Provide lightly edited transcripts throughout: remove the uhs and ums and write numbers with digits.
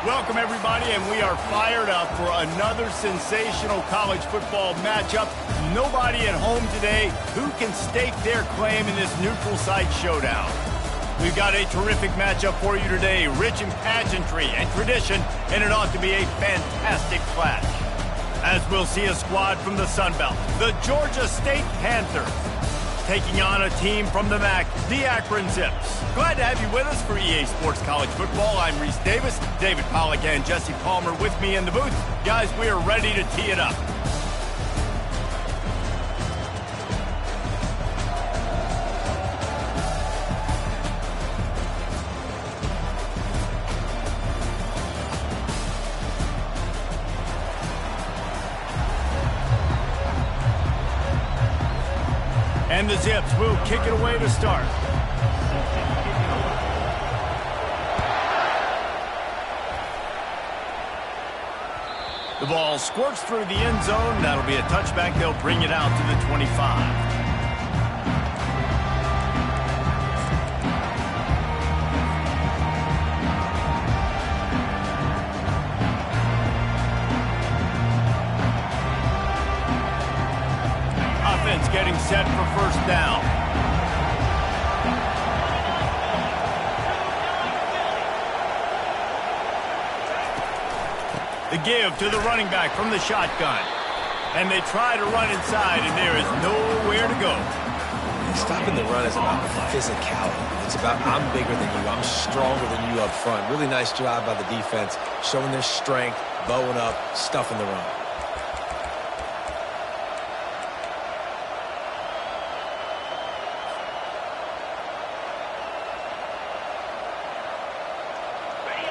Welcome, everybody, and we are fired up for another sensational college football matchup. Nobody at home today who can stake their claim in this neutral site showdown. We've got a terrific matchup for you today, rich in pageantry and tradition, and it ought to be a fantastic clash. As we'll see a squad from the Sun Belt, the Georgia State Panthers, taking on a team from the MAC, the Akron Zips. Glad to have you with us for EA Sports College Football. I'm Reese Davis, David Pollack, and Jesse Palmer with me in the booth. Guys, we are ready to tee it up. And the Zips will kick it away to start. The ball squirts through the end zone. That'll be a touchback. They'll bring it out to the 25. Getting set for first down. The give to the running back from the shotgun. And they try to run inside, and there is nowhere to go. Stopping the run is about physicality. It's about I'm bigger than you, I'm stronger than you up front. Really nice job by the defense, showing their strength, bowing up, stuffing the run.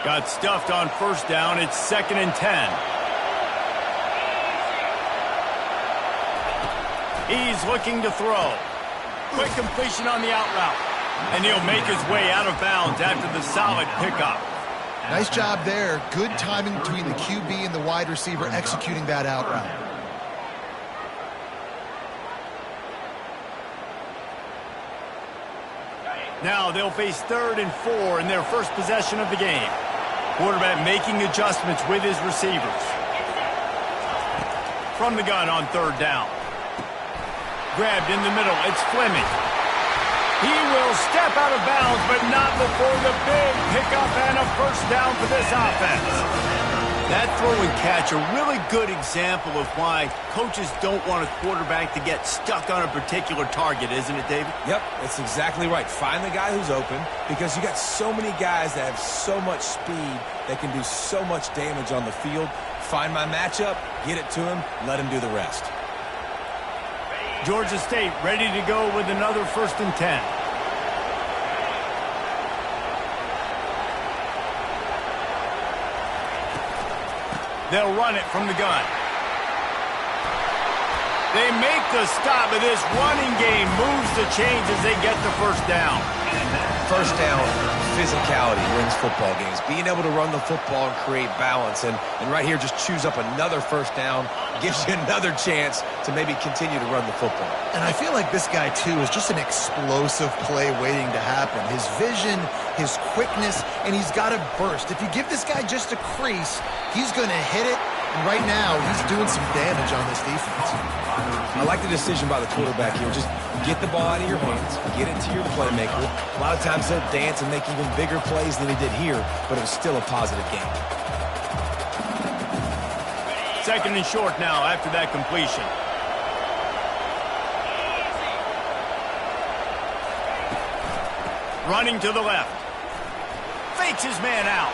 Got stuffed on first down. It's 2nd and 10. He's looking to throw. Quick completion on the out route. And he'll make his way out of bounds after the solid pickup. Nice job there. Good timing between the QB and the wide receiver executing that out route. Now they'll face 3rd and 4 in their first possession of the game. Quarterback making adjustments with his receivers. From the gun on 3rd down. Grabbed in the middle. It's Fleming. He will step out of bounds, but not before the big pickup and a first down for this offense. That throw and catch, a really good example of why coaches don't want a quarterback to get stuck on a particular target, isn't it, David? Yep, that's exactly right. Find the guy who's open, because you got so many guys that have so much speed that can do so much damage on the field. Find my matchup, get it to him, let him do the rest. Georgia State ready to go with another 1st and 10. They'll run it from the gun. They make the stop, but this running game moves the chains as they get the first down. First down, physicality wins football games. Being able to run the football and create balance. And right here, just choose up another first down. Gives you another chance to maybe continue to run the football. And I feel like this guy, too, is just an explosive play waiting to happen. His vision, his quickness, and he's got a burst. If you give this guy just a crease, he's going to hit it. And right now, he's doing some damage on this defense. I like the decision by the quarterback here. Just get the ball out of your hands, get it to your playmaker. A lot of times he'll dance and make even bigger plays than he did here, but it was still a positive game. 2nd and short now after that completion. Running to the left. Fakes his man out.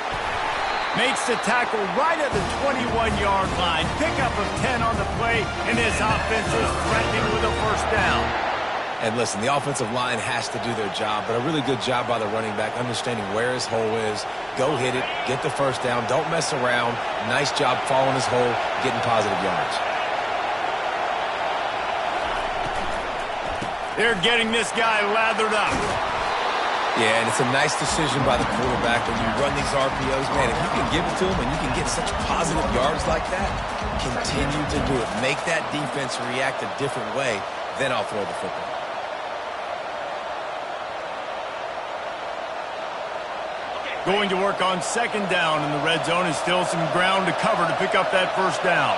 Makes the tackle right at the 21-yard line. Pickup of 10 on the play, and this offense is threatening with a first down. And listen, the offensive line has to do their job, but a really good job by the running back, understanding where his hole is. Go hit it, get the first down, don't mess around. Nice job following his hole, getting positive yards. They're getting this guy lathered up. Yeah, and it's a nice decision by the quarterback when you run these RPOs. Man, if you can give it to him and you can get such positive yards like that, continue to do it. Make that defense react a different way, then I'll throw the football. Going to work on second down in the red zone, and still some ground to cover to pick up that first down.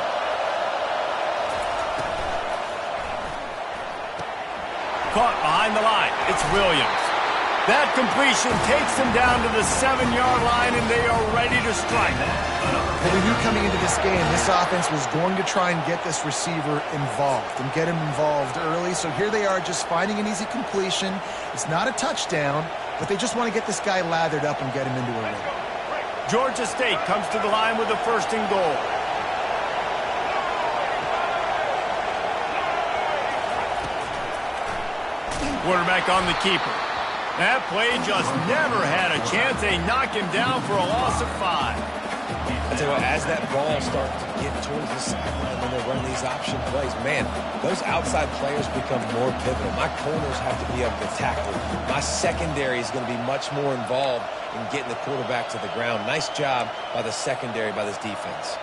Caught behind the line. It's Williams. That completion takes them down to the 7-yard line, and they are ready to strike. Well, we knew coming into this game, this offense was going to try and get this receiver involved and get him involved early. So here they are just finding an easy completion. It's not a touchdown, but they just want to get this guy lathered up and get him into a rhythm. Georgia State comes to the line with a 1st and goal. Quarterback on the keeper. That play just never had a chance. They knock him down for a loss of 5. I tell you what, as that ball starts to get towards the sideline when they run these option plays, man, those outside players become more pivotal. My corners have to be able to tackle. My secondary is going to be much more involved in getting the quarterback to the ground. Nice job by the secondary, by this defense.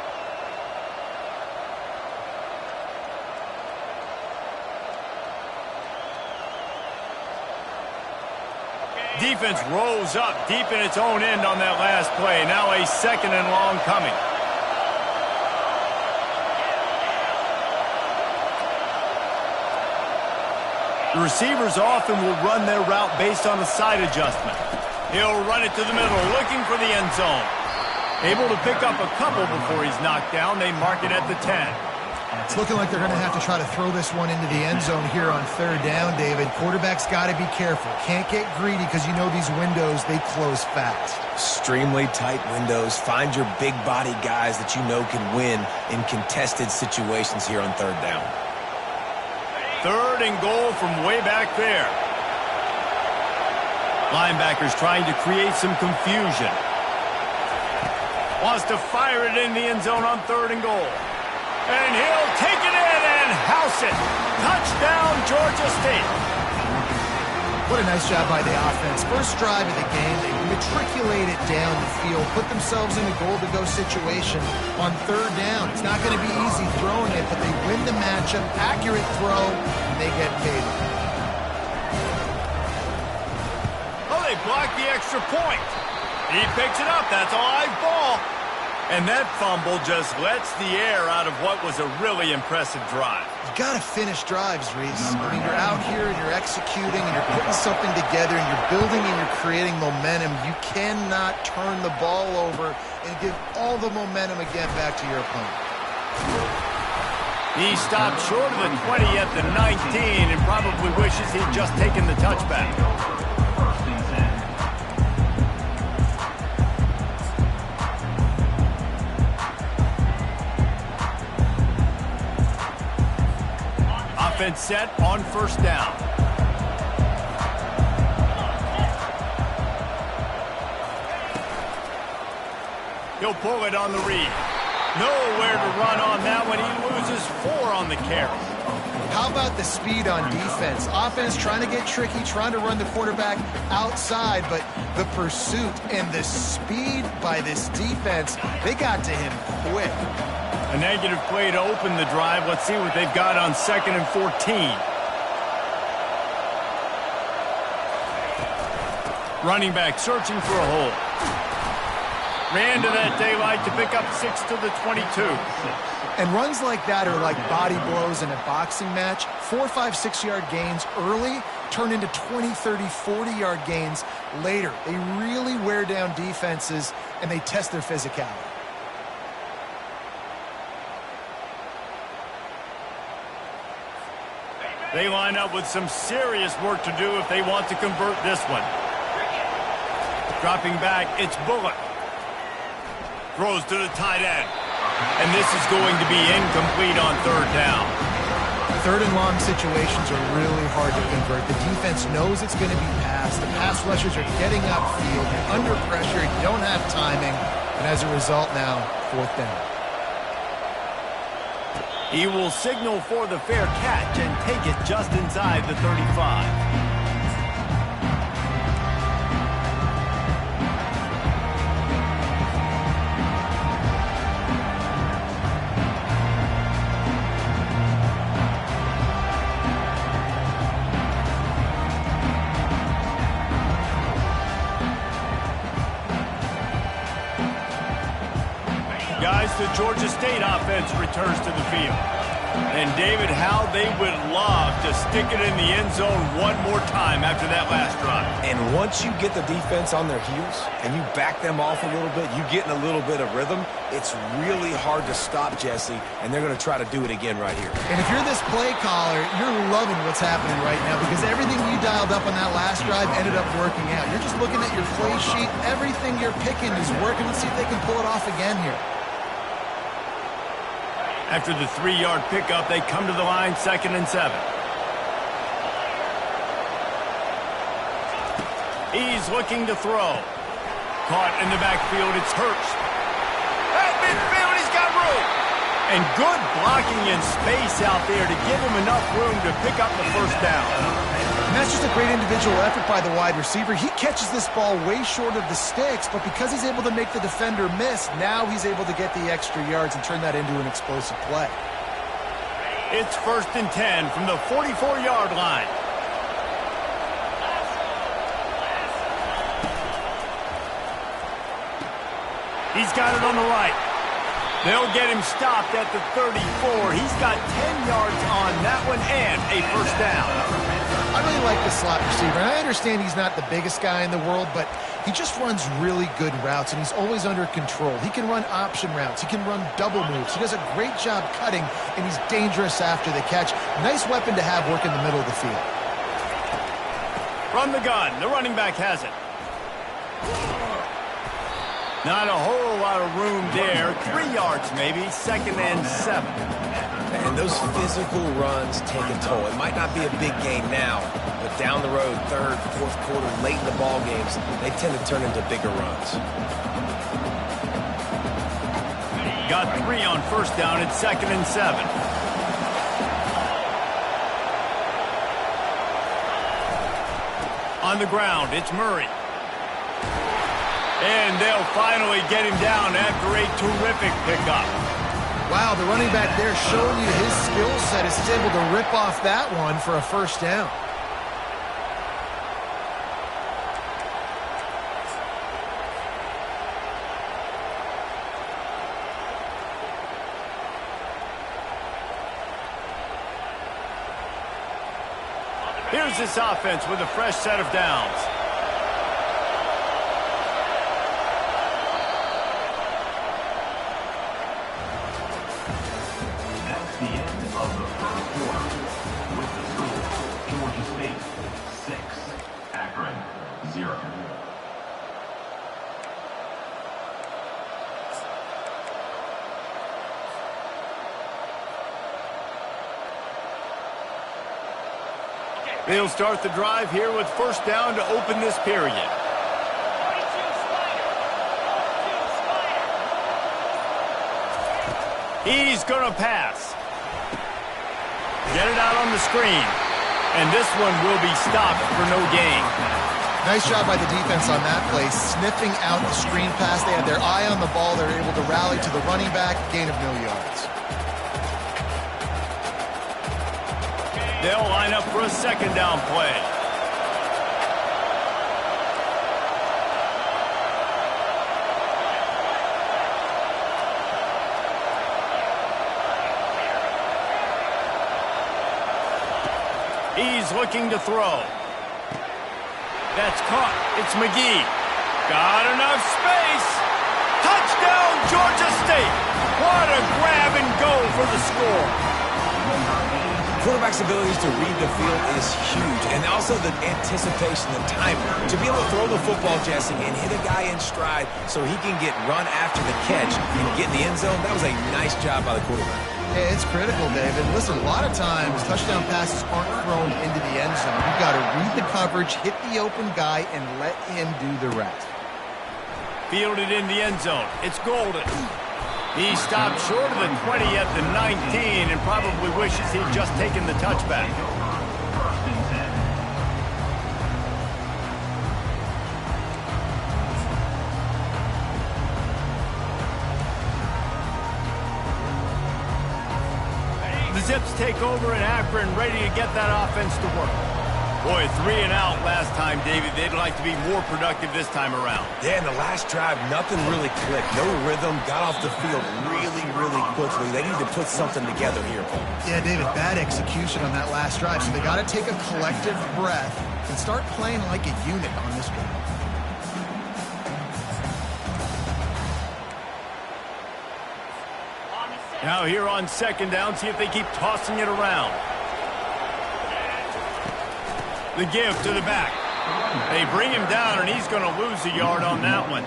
Defense rolls up deep in its own end on that last play. Now a 2nd and long coming. The receivers often will run their route based on a side adjustment. He'll run it to the middle, looking for the end zone. Able to pick up a couple before he's knocked down. They mark it at the 10. It's looking like they're going to have to try to throw this one into the end zone here on 3rd down, David. Quarterback's got to be careful. Can't get greedy because you know these windows, they close fast. Extremely tight windows. Find your big body guys that you know can win in contested situations here on 3rd down. 3rd and goal from way back there. Linebackers trying to create some confusion. Wants to fire it in the end zone on 3rd and goal. And he'll take it in and house it. Touchdown, Georgia State. What a nice job by the offense. First drive of the game, they matriculate it down the field, put themselves in a goal-to-go situation on 3rd down. It's not going to be easy throwing it, but they win the matchup. Accurate throw, and they get paid. Oh, they block the extra point. He picks it up. That's a live ball. And that fumble just lets the air out of what was a really impressive drive. You got to finish drives, Reese. I mean, you're out here and you're executing and you're putting something together and you're building and you're creating momentum. You cannot turn the ball over and give all the momentum again back to your opponent. He stopped short of the 20 at the 19 and probably wishes he'd just taken the touchback. Offense set on 1st down. He'll pull it on the read. Nowhere to run on that one. He loses 4 on the carry. How about the speed on defense? Offense trying to get tricky, trying to run the quarterback outside, but the pursuit and the speed by this defense, they got to him quick. A negative play to open the drive. Let's see what they've got on 2nd and 14. Running back searching for a hole. Ran to that daylight to pick up 6 to the 22. And runs like that are like body blows in a boxing match. 4, 5, 6-yard gains early turn into 20, 30, 40-yard gains later. They really wear down defenses, and they test their physicality. They line up with some serious work to do if they want to convert this one. Dropping back, it's Bullock. Throws to the tight end. And this is going to be incomplete on 3rd down. 3rd and long situations are really hard to convert. The defense knows it's going to be passed. The pass rushers are getting upfield. You're under pressure. You don't have timing. And as a result now, 4th down. He will signal for the fair catch and take it just inside the 35. Guys, the Georgia State offense returns to the field. And, David, how they would love to stick it in the end zone one more time after that last drive. And once you get the defense on their heels and you back them off a little bit, you get in a little bit of rhythm, it's really hard to stop, Jesse, and they're going to try to do it again right here. And if you're this play caller, you're loving what's happening right now because everything you dialed up on that last drive ended up working out. You're just looking at your play sheet. Everything you're picking is working. Let's see if they can pull it off again here. After the 3-yard pickup, they come to the line, 2nd and 7. He's looking to throw. Caught in the backfield, it's Hurst. At midfield, he's got room. And good blocking in space out there to give him enough room to pick up the first down. And that's just a great individual effort by the wide receiver. He catches this ball way short of the sticks, but because he's able to make the defender miss, now he's able to get the extra yards and turn that into an explosive play. It's 1st and 10 from the 44-yard line. He's got it on the right. They'll get him stopped at the 34. He's got 10 yards on that one and a first down. I really like the slot receiver. And I understand he's not the biggest guy in the world, but he just runs really good routes, and he's always under control. He can run option routes. He can run double moves. He does a great job cutting, and he's dangerous after the catch. Nice weapon to have work in the middle of the field. From the gun, the running back has it. Not a whole lot of room there. 3 yards maybe, 2nd and 7. And those physical runs take a toll. It might not be a big gain now, but down the road, 3rd, 4th quarter, late in the ball games, they tend to turn into bigger runs. Got 3 on first down. It's 2nd and 7. On the ground, it's Murray. And they'll finally get him down after a terrific pickup. Wow, the running back there showing you his skill set as he's able to rip off that one for a first down. Here's this offense with a fresh set of downs. That's the end of the first quarter. With the score, Georgia State 6, Akron 0. They'll start the drive here with first down to open this period. He's going to pass. Get it out on the screen. And this one will be stopped for no gain. Nice job by the defense on that play, sniffing out the screen pass. They had their eye on the ball. They were able to rally to the running back, gain of no yards. They'll line up for a second down play. He's looking to throw. That's caught. It's McGee. Got enough space. Touchdown, Georgia State. What a grab and go for the score. Quarterback's abilities to read the field is huge, and also the anticipation, the timing. To be able to throw the football, Jesse, and hit a guy in stride so he can get run after the catch and get in the end zone, that was a nice job by the quarterback. Yeah, it's critical, David. Listen, a lot of times touchdown passes aren't thrown into the end zone. You've got to read the coverage, hit the open guy, and let him do the rest. Fielded in the end zone. It's Golden. He stopped short of the 20 at the 19 and probably wishes he'd just taken the touchback. First and 10. The Zips take over in Akron, ready to get that offense to work. Boy, 3 and out last time, David. They'd like to be more productive this time around. Yeah, in the last drive, nothing really clicked. No rhythm, got off the field really quickly. They need to put something together here, Paul. Yeah, David, bad execution on that last drive. So they got to take a collective breath and start playing like a unit on this one. Now here on second down, see if they keep tossing it around. The give to the back. They bring him down, and he's going to lose a yard on that one.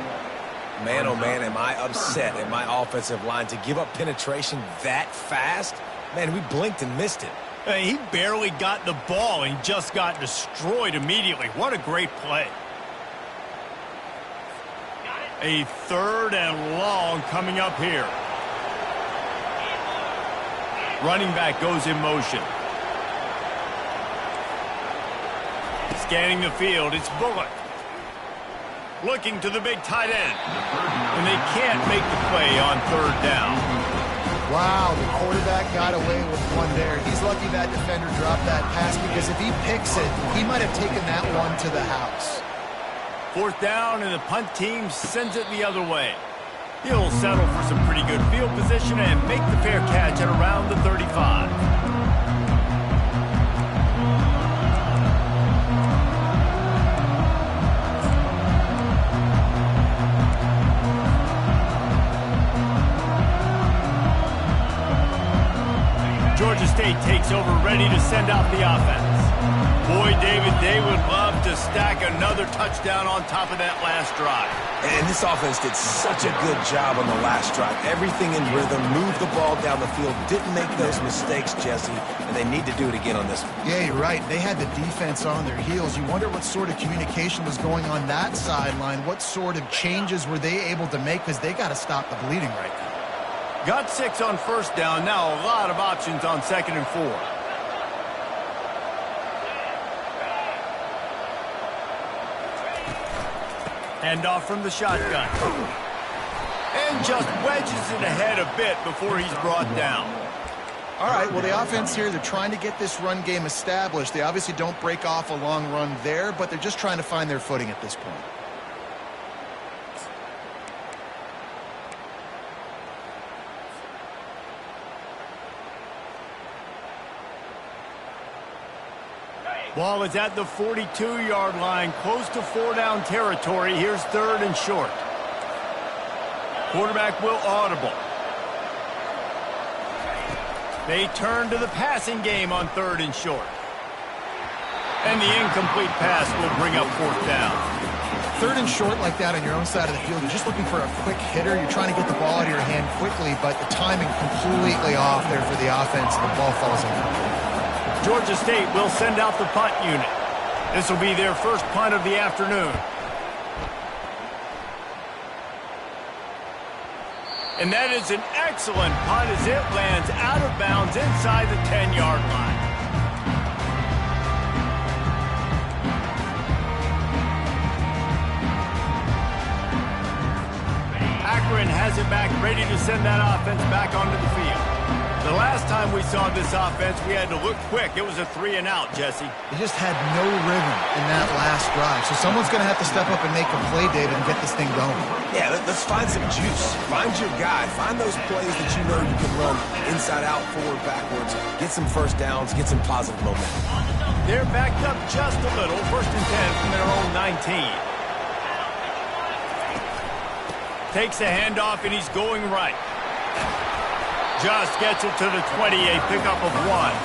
Man, oh man, am I upset at my offensive line to give up penetration that fast? Man, we blinked and missed it. He barely got the ball, and he just got destroyed immediately. What a great play. A 3rd and long coming up here. Running back goes in motion. Scanning the field, it's Bullock. Looking to the big tight end. And they can't make the play on 3rd down. Wow, the quarterback got away with one there. He's lucky that defender dropped that pass, because if he picks it, he might have taken that one to the house. 4th down, and the punt team sends it the other way. He'll settle for some pretty good field position and make the fair catch at around the 35. Georgia State takes over, ready to send out the offense. Boy, David, they would love to stack another touchdown on top of that last drive. And this offense did such a good job on the last drive. Everything in rhythm, moved the ball down the field, didn't make those mistakes, Jesse, and they need to do it again on this one. Yeah, you're right. They had the defense on their heels. You wonder what sort of communication was going on that sideline. What sort of changes were they able to make, because they got to stop the bleeding right now. Got 6 on 1st down. Now a lot of options on 2nd and 4. Hand off from the shotgun. And just wedges it ahead a bit before he's brought down. All right, well, the offense here, they're trying to get this run game established. They obviously don't break off a long run there, but they're just trying to find their footing at this point. Ball is at the 42-yard line, close to 4-down territory. Here's 3rd and short. Quarterback will audible. They turn to the passing game on 3rd and short. And the incomplete pass will bring up 4th down. 3rd and short like that on your own side of the field, you're just looking for a quick hitter. You're trying to get the ball out of your hand quickly, but the timing completely off there for the offense, and the ball falls in. Georgia State will send out the punt unit. This will be their first punt of the afternoon. And that is an excellent punt as it lands out of bounds inside the 10-yard line. Akron has it back, ready to send that offense back onto the field. The last time we saw this offense, we had to look quick. It was a 3 and out, Jesse. They just had no rhythm in that last drive. So someone's going to have to step up and make a play, David, and get this thing going. Yeah, let's find some juice. Find your guy. Find those plays that you know you can run inside out, forward, backwards. Get some 1st downs. Get some positive momentum. They're backed up just a little. 1st and 10 from their own 19. Takes a handoff, and he's going right. Just gets it to the 20, a pickup of 1.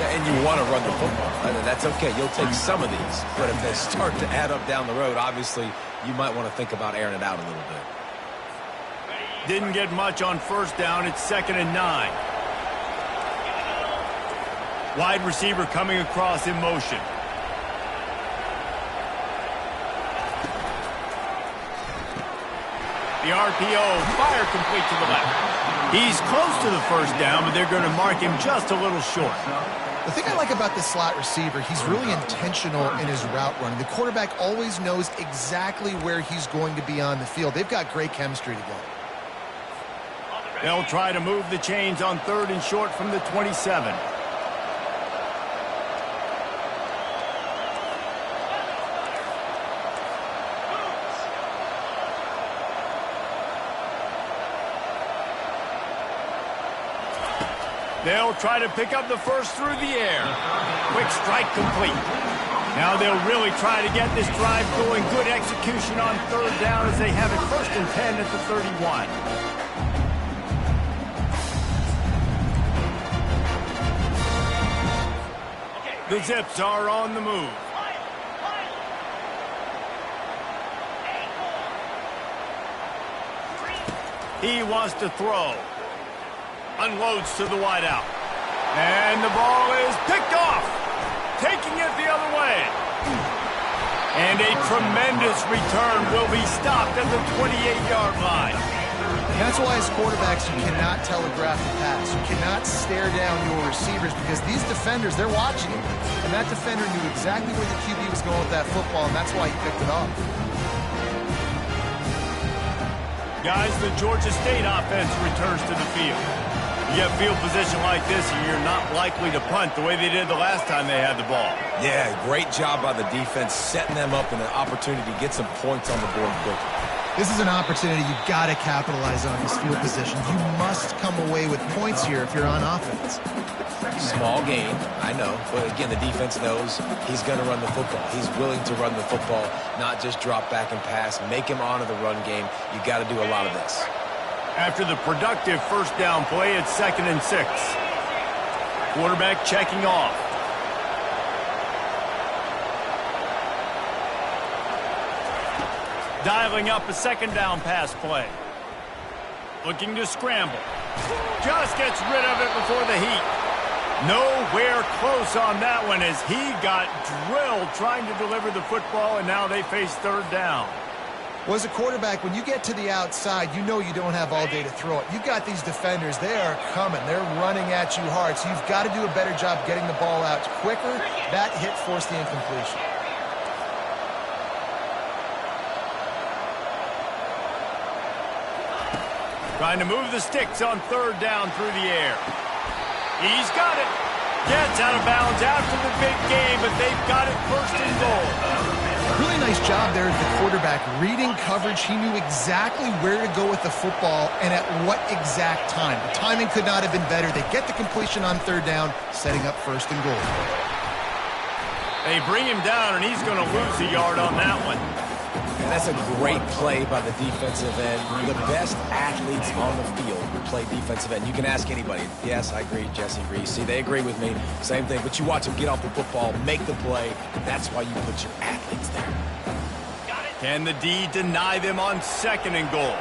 And you want to run the football. That's okay. You'll take some of these. But if they start to add up down the road, obviously, you might want to think about airing it out a little bit. Didn't get much on 1st down. It's 2nd and 9. Wide receiver coming across in motion. The RPO, fire complete to the left. He's close to the 1st down, but they're going to mark him just a little short. The thing I like about this slot receiver, he's really intentional in his route running. The quarterback always knows exactly where he's going to be on the field. They've got great chemistry together. They'll try to move the chains on 3rd and short from the 27. They'll try to pick up the first through the air. Quick strike complete. Now they'll really try to get this drive going. Good execution on third down as they have it 1st and 10 at the 31. The Zips are on the move. He wants to throw. Unloads to the wideout. And the ball is picked off. Taking it the other way. And a tremendous return will be stopped at the 28-yard line. That's why as quarterbacks you cannot telegraph the pass. You cannot stare down your receivers because these defenders, they're watching it. And that defender knew exactly where the QB was going with that football, and that's why he picked it off. Guys, the Georgia State offense returns to the field. You get field position like this, and you're not likely to punt the way they did the last time they had the ball. Yeah, great job by the defense, setting them up in an opportunity to get some points on the board quickly. This is an opportunity you've got to capitalize on this field position. You must come away with points here if you're on offense. Small gain, I know, but again, the defense knows he's going to run the football. He's willing to run the football, not just drop back and pass, make him honor the run game. You got to do a lot of this. After the productive first down play, it's 2nd and 6. Quarterback checking off. Dialing up a 2nd down pass play. Looking to scramble. Just gets rid of it before the heat. Nowhere close on that one as he got drilled trying to deliver the football, and now they face 3rd down. Well, as a quarterback, when you get to the outside, you know you don't have all day to throw it. You've got these defenders. They are coming. They're running at you hard, so you've got to do a better job getting the ball out quicker. That hit forced the incompletion. Trying to move the sticks on 3rd down through the air. He's got it. Gets out of bounds after the big game, but they've got it 1st and goal. Really nice job there at the quarterback. Reading coverage, he knew exactly where to go with the football and at what exact time. The timing could not have been better. They get the completion on 3rd down, setting up 1st and goal. They bring him down, and he's going to lose a yard on that one. And that's a great play by the defensive end. The best athletes on the field will play defensive end. You can ask anybody. Yes, I agree, Jesse Reese. See, they agree with me. Same thing. But you watch them get off the football, make the play. That's why you put your athletes there. Can the D deny them on 2nd and goal?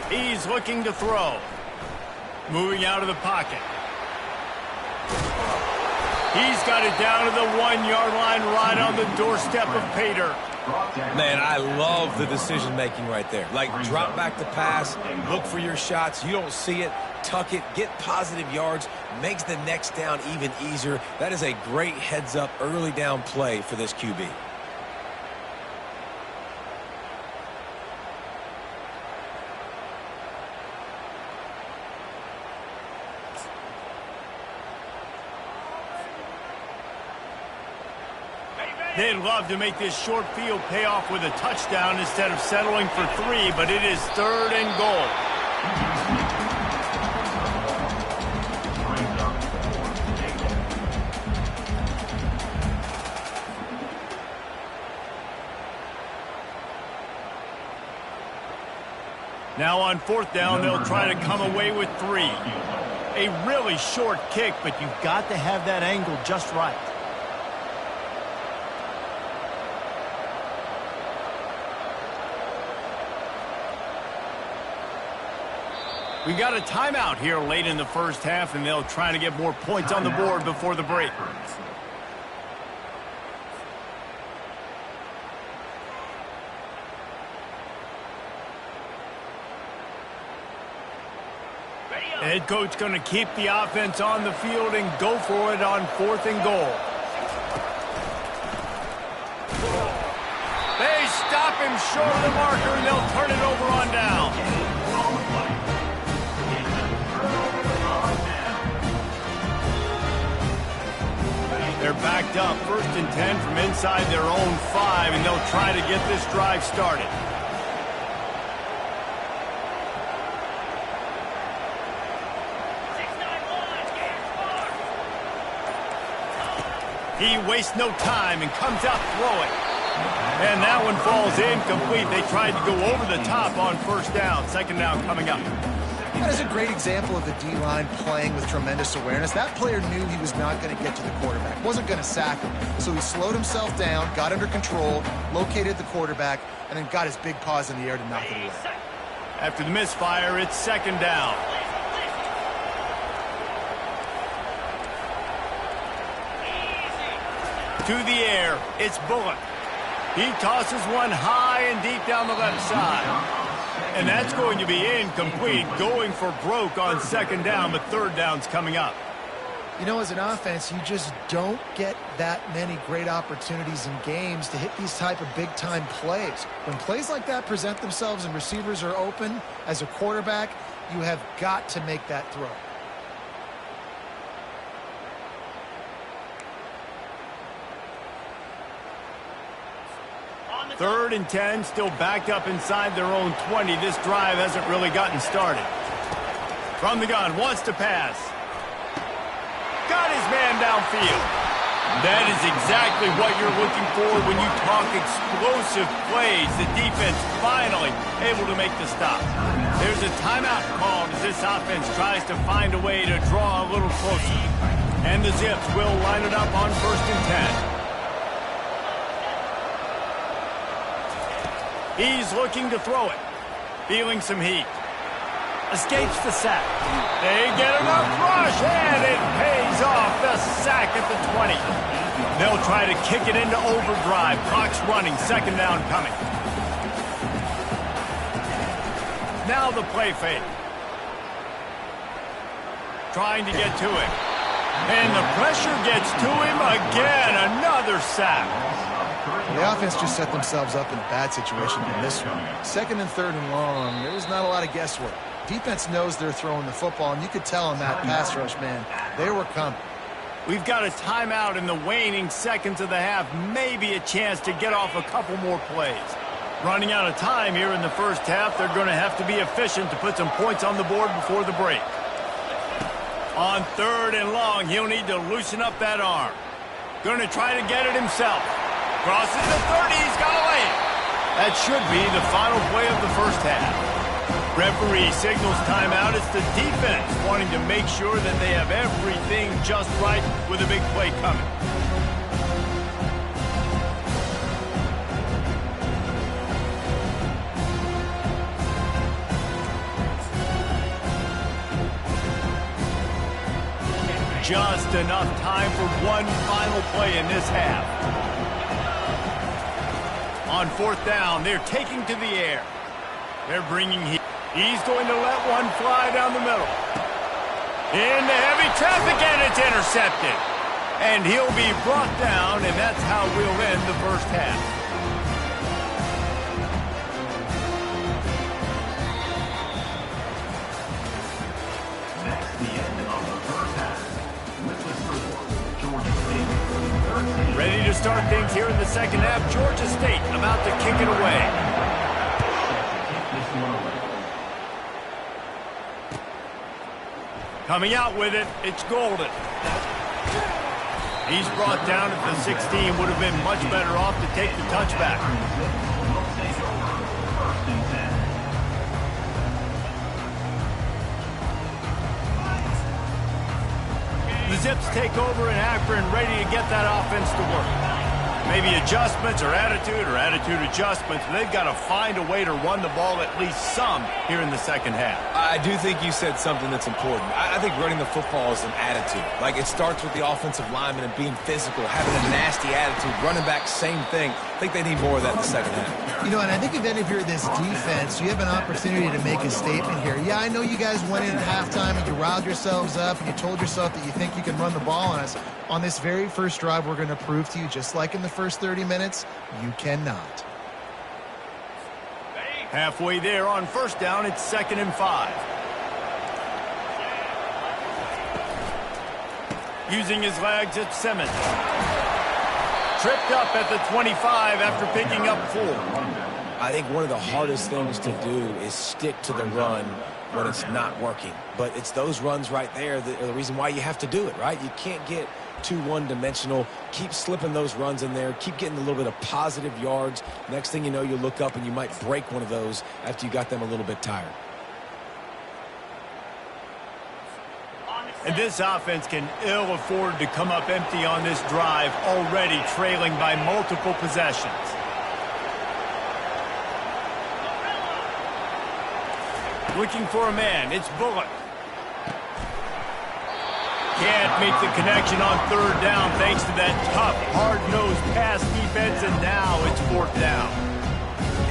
He's looking to throw. Moving out of the pocket. He's got it down to the 1-yard line right on the doorstep of Pater. Man, I love the decision-making right there. Like, drop back the pass, look for your shots. You don't see it, tuck it, get positive yards, makes the next down even easier. That is a great heads-up early down play for this QB. They'd love to make this short field pay off with a touchdown instead of settling for 3, but it is 3rd and goal. Now on 4th down, they'll try to come away with 3. A really short kick, but you've got to have that angle just right. We got a timeout here late in the first half, and they'll try to get more points on the board before the break. Head coach going to keep the offense on the field and go for it on 4th and goal. They stop him short of the marker, and they'll turn it over on down. up. 1st and 10 from inside their own 5, and they'll try to get this drive started. He wastes no time and comes out throwing. And that one falls incomplete. They tried to go over the top on 1st down. 2nd down coming up. That is a great example of the D-line playing with tremendous awareness. That player knew he was not going to get to the quarterback, wasn't going to sack him. So he slowed himself down, got under control, located the quarterback, and then got his big paws in the air to knock it away. After the misfire, it's 2nd down. To the air, it's Bullock. He tosses one high and deep down the left side. And that's going to be incomplete, going for broke on 2nd down, but 3rd down's coming up. You know, as an offense, you just don't get that many great opportunities in games to hit these type of big-time plays. When plays like that present themselves and receivers are open, as a quarterback, you have got to make that throw. 3rd and 10, still backed up inside their own 20. This drive hasn't really gotten started. From the gun, wants to pass. Got his man downfield. That is exactly what you're looking for when you talk explosive plays. The defense finally able to make the stop. There's a timeout called as this offense tries to find a way to draw a little closer. And the Zips will line it up on 1st and 10. He's looking to throw it. Feeling some heat. Escapes the sack. They get enough rush, and it pays off. The sack at the 20. They'll try to kick it into overdrive. Clock's running. 2nd down coming. Now the play fake. Trying to get to him. And the pressure gets to him again. Another sack. The offense just set themselves up in a bad situation in this one. 2nd and 3rd and long, there's not a lot of guesswork. Defense knows they're throwing the football, and you could tell in that pass rush, man, they were coming. We've got a timeout in the waning seconds of the half. Maybe a chance to get off a couple more plays. Running out of time here in the 1st half. They're going to have to be efficient to put some points on the board before the break. On 3rd and long, he'll need to loosen up that arm. Going to try to get it himself. Crosses the 30, he's got to lay it. That should be the final play of the 1st half. Referee signals timeout. It's the defense wanting to make sure that they have everything just right with a big play coming. Just enough time for one final play in this half. On 4th down, they're taking to the air. They're bringing heat. He's going to let one fly down the middle. Into heavy traffic, and it's intercepted. And he'll be brought down, and that's how we'll end the 1st half. That's the end of the 1st half. With the score, Georgia State 13. Ready to start things here in the 2nd half. Georgia State about to kick it away. Coming out with it, it's Golden. He's brought down at the 16. Would have been much better off to take the touchback. The Zips take over in Akron, ready to get that offense to work. Maybe adjustments or attitude adjustments. They've got to find a way to run the ball at least some here in the 2nd half. I do think you said something that's important. I think running the football is an attitude. Like, it starts with the offensive lineman and being physical, having a nasty attitude. Running back, same thing. I think they need more of that in the 2nd half. You know, and I think if you're this defense, you have an opportunity to make a statement here. Yeah, I know you guys went in at halftime and you riled yourselves up and you told yourself that you think you can run the ball on us. On this very first drive, we're going to prove to you, just like in the first 30 minutes, you cannot. Halfway there on 1st down, it's 2nd and 5. Using his legs, it's Simmons. tripped up at the 25 after picking up 4. I think one of the hardest things to do is stick to the run when it's not working. But it's those runs right there that are the reason why you have to do it, right? You can't get too one-dimensional. Keep slipping those runs in there. Keep getting a little bit of positive yards. Next thing you know, you look up and you might break one of those after you got them a little bit tired. And this offense can ill afford to come up empty on this drive, already trailing by multiple possessions. Looking for a man, it's Bullock. Can't make the connection on 3rd down thanks to that tough, hard-nosed pass defense, and now it's 4th down.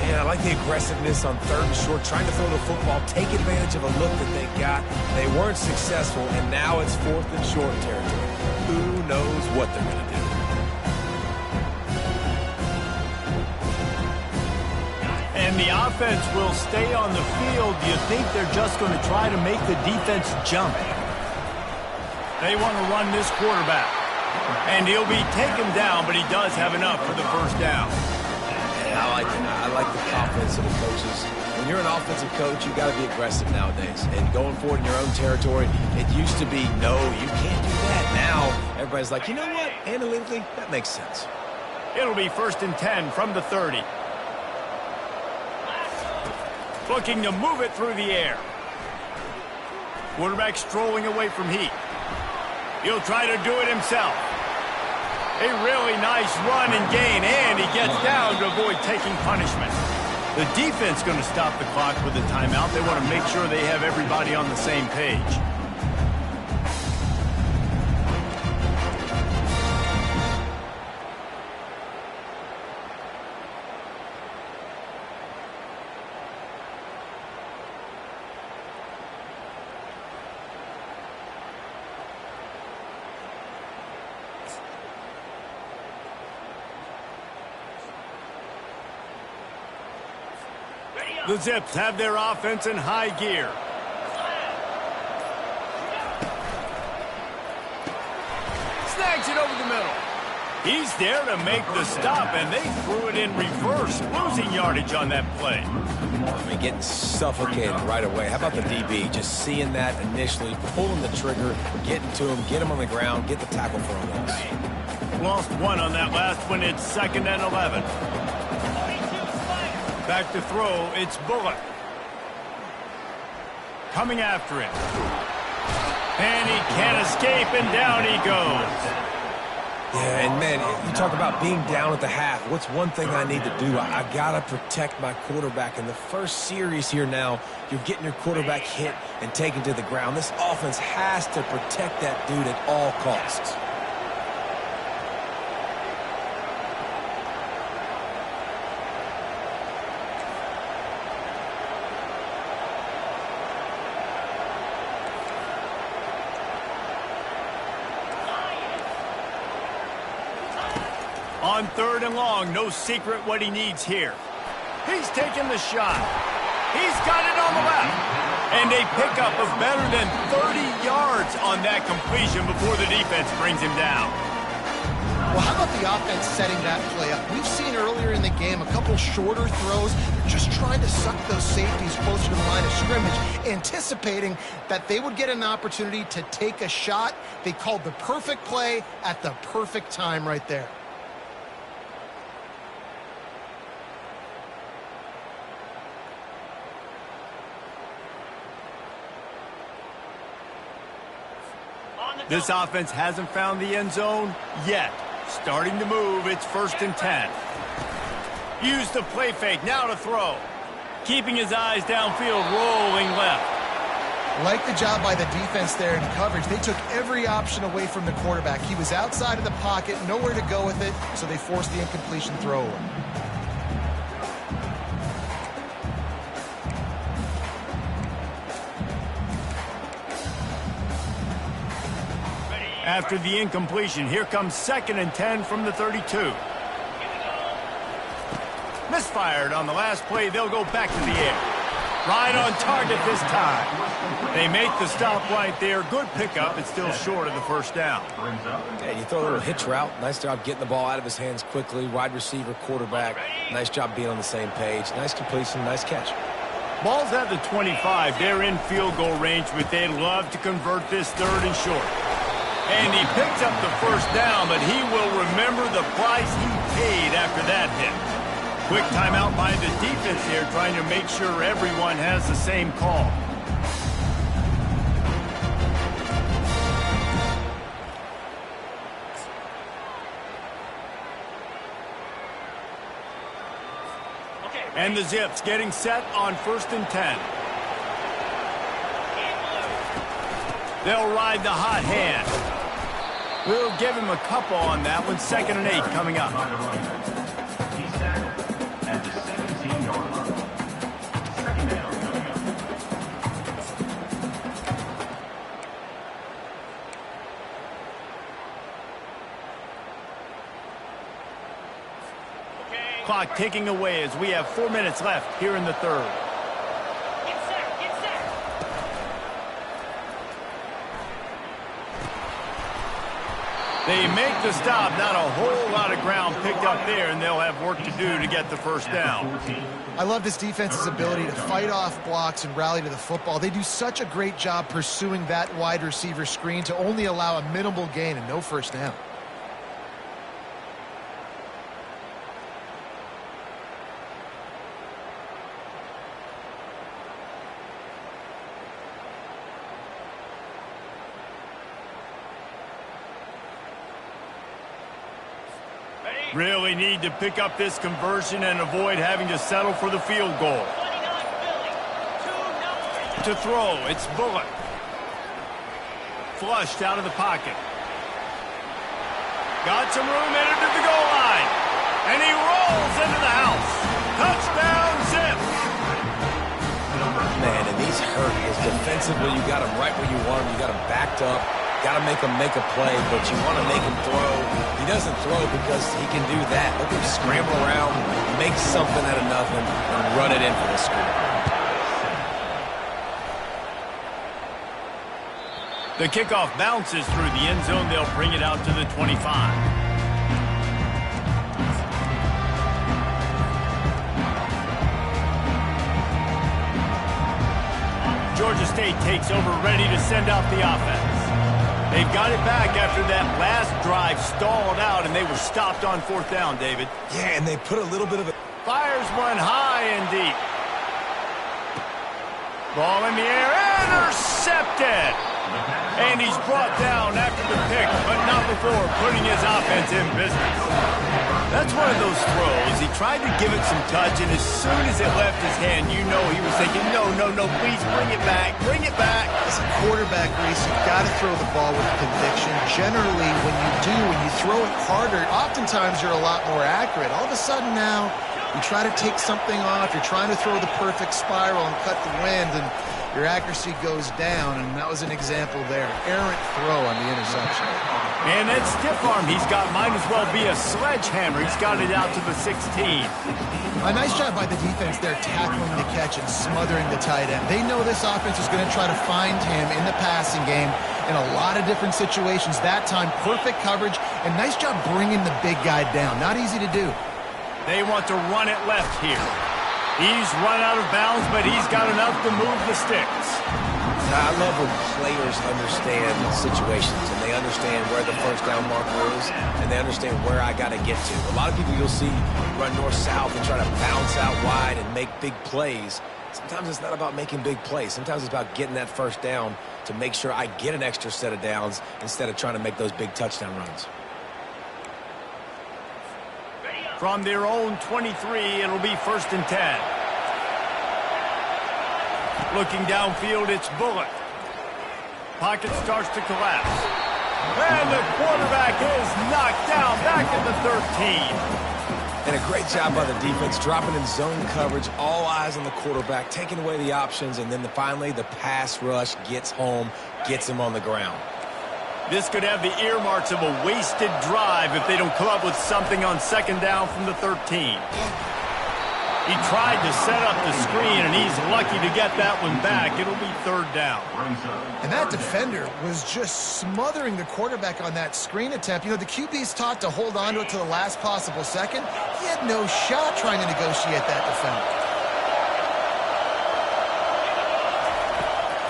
Yeah, I like the aggressiveness on 3rd and short, trying to throw the football, take advantage of a look that they got. They weren't successful, and now it's 4th and short territory. Who knows what they're going to do? And the offense will stay on the field. You think they're just going to try to make the defense jump. They want to run this quarterback. And he'll be taken down, but he does have enough for the 1st down. Yeah, I like it. I like the confidence of the coaches. When you're an offensive coach, you got to be aggressive nowadays. And going forward in your own territory, it used to be, no, you can't do that. Now, everybody's like, you know what? Analytically, that makes sense. It'll be 1st and 10 from the 30. Looking to move it through the air. Quarterback strolling away from heat. He'll try to do it himself. A really nice run and gain, and he gets down to avoid taking punishment. The defense going to stop the clock with a timeout. They want to make sure they have everybody on the same page. The Zips have their offense in high gear. Snags it over the middle. He's there to make the stop, and they threw it in reverse, losing yardage on that play. I mean, getting suffocated right away. How about the DB? Just seeing that initially, pulling the trigger, getting to him, get him on the ground, get the tackle for a loss. Lost 1 on that last one. It's 2nd and 11. Back to throw, it's Bullock. Coming after him. And he can't escape, and down he goes. Yeah, and man, you talk about being down at the half. What's one thing I need to do? I got to protect my quarterback. In the first series here now, you're getting your quarterback hit and taken to the ground. This offense has to protect that dude at all costs. On 3rd and long, no secret what he needs here. He's taking the shot. He's got it on the left. And a pickup of better than 30 yards on that completion before the defense brings him down. Well, how about the offense setting that play up? We've seen earlier in the game a couple shorter throws. They're just trying to suck those safeties closer to the line of scrimmage, anticipating that they would get an opportunity to take a shot. They called the perfect play at the perfect time right there. This offense hasn't found the end zone yet. Starting to move, it's 1st and 10. Use the play fake, now to throw. Keeping his eyes downfield, rolling left. Like the job by the defense there in coverage. They took every option away from the quarterback. He was outside of the pocket, nowhere to go with it, so they forced the incompletion throw away. After the incompletion, here comes 2nd and 10 from the 32. Misfired on the last play. They'll go back to the air. Right on target this time. They make the stop right there. Good pickup. It's still short of the first down. Yeah, you throw a little hitch route. Nice job getting the ball out of his hands quickly. Wide receiver, quarterback. Nice job being on the same page. Nice completion, nice catch. Ball's at the 25. They're in field goal range, but they'd love to convert this third and short. And he picks up the first down, but he will remember the price he paid after that hit. Quick timeout by the defense here, trying to make sure everyone has the same call. And the Zips getting set on 1st and 10. They'll ride the hot hand. We'll give him a couple on that one. 2nd and 8 coming up. He's tackled at the 17-yard line. 2nd down coming up. Clock ticking away as we have 4 minutes left here in the third. Get set, get set. They make the stop. Not a whole lot of ground picked up there, and they'll have work to do to get the first down. I love this defense's ability to fight off blocks and rally to the football. They do such a great job pursuing that wide receiver screen to only allow a minimal gain and no first down. Really need to pick up this conversion and avoid having to settle for the field goal. 29 Philly. 2 numbers. To throw, it's Bullock. Flushed out of the pocket. Got some room headed to the goal line. And he rolls into the house. Touchdown, Zips. Man, and he's hurt. Because defensively, you got him right where you want him. You got him backed up. Got to make him make a play, but you want to make him throw. He doesn't throw because he can do that. Look at him scramble around, make something out of nothing, and run it in for the score. The kickoff bounces through the end zone. They'll bring it out to the 25. Georgia State takes over, ready to send out the offense. They've got it back after that last drive stalled out, and they were stopped on 4th down, David. Yeah, and they put a little bit of a... Fires one high and deep. Ball in the air, intercepted! And he's brought down after the pick, but not before putting his offense in business. That's one of those throws. He tried to give it some touch, and as soon as it left his hand, you know he was thinking, no, please bring it back, bring it back. As a quarterback, Reese, you've got to throw the ball with conviction. Generally, when you throw it harder, oftentimes you're a lot more accurate. All of a sudden now, you try to take something off, you're trying to throw the perfect spiral and cut the wind, and your accuracy goes down, and that was an example there. Errant throw on the interception. And that stiff arm he's got might as well be a sledgehammer. He's got it out to the 16. A nice job by the defense there, tackling the catch and smothering the tight end. They know this offense is going to try to find him in the passing game in a lot of different situations. That time, perfect coverage, and nice job bringing the big guy down. Not easy to do. They want to run it left here. He's run out of bounds, but he's got enough to move the sticks. I love when players understand situations, and they understand where the first down marker is, and they understand where I got to get to. A lot of people you'll see run north-south and try to bounce out wide and make big plays. Sometimes it's not about making big plays. Sometimes it's about getting that first down to make sure I get an extra set of downs instead of trying to make those big touchdown runs. From their own 23, it'll be 1st and 10. Looking downfield, it's Bullock. Pocket starts to collapse. And the quarterback is knocked down back at the 13. And a great job by the defense, dropping in zone coverage, all eyes on the quarterback, taking away the options, and then finally the pass rush gets home, gets him on the ground. This could have the earmarks of a wasted drive if they don't come up with something on 2nd down from the 13. He tried to set up the screen, and he's lucky to get that one back. It'll be third down. And that defender was just smothering the quarterback on that screen attempt. You know, the QB's taught to hold on to it to the last possible second. He had no shot trying to negotiate that defender.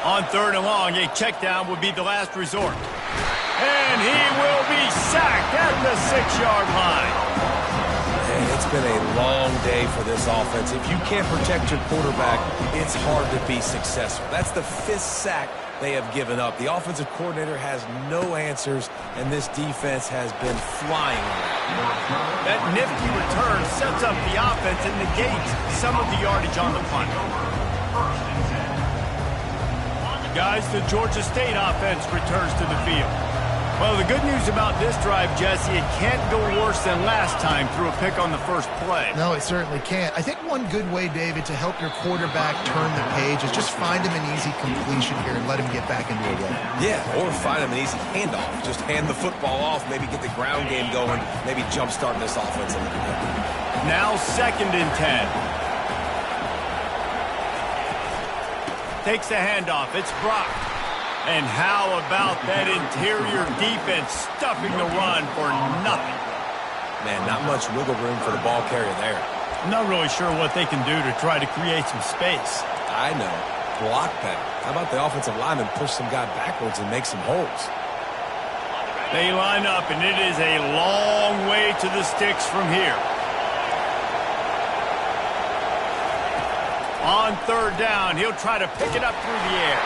On third and long, a check down would be the last resort. And he will be sacked at the 6-yard line. And it's been a long day for this offense. If you can't protect your quarterback, it's hard to be successful. That's the 5th sack they have given up. The offensive coordinator has no answers, and this defense has been flying around. That nifty return sets up the offense and negates some of the yardage on the punt. Guys, the Georgia State offense returns to the field. Well, the good news about this drive, Jesse, it can't go worse than last time through a pick on the first play. No, it certainly can't. I think one good way, David, to help your quarterback turn the page is just find him an easy completion here and let him get back into a rhythm. Yeah, or find him an easy handoff. Just hand the football off, maybe get the ground game going, maybe jumpstart this offense a little bit. Now 2nd and 10. Takes the handoff. It's Brock. And how about that interior defense stuffing the run for nothing? Man, not much wiggle room for the ball carrier there. I'm not really sure what they can do to try to create some space. I know. Block better. How about the offensive lineman push some guy backwards and make some holes? They line up, and it is a long way to the sticks from here. On third down, he'll try to pick it up through the air.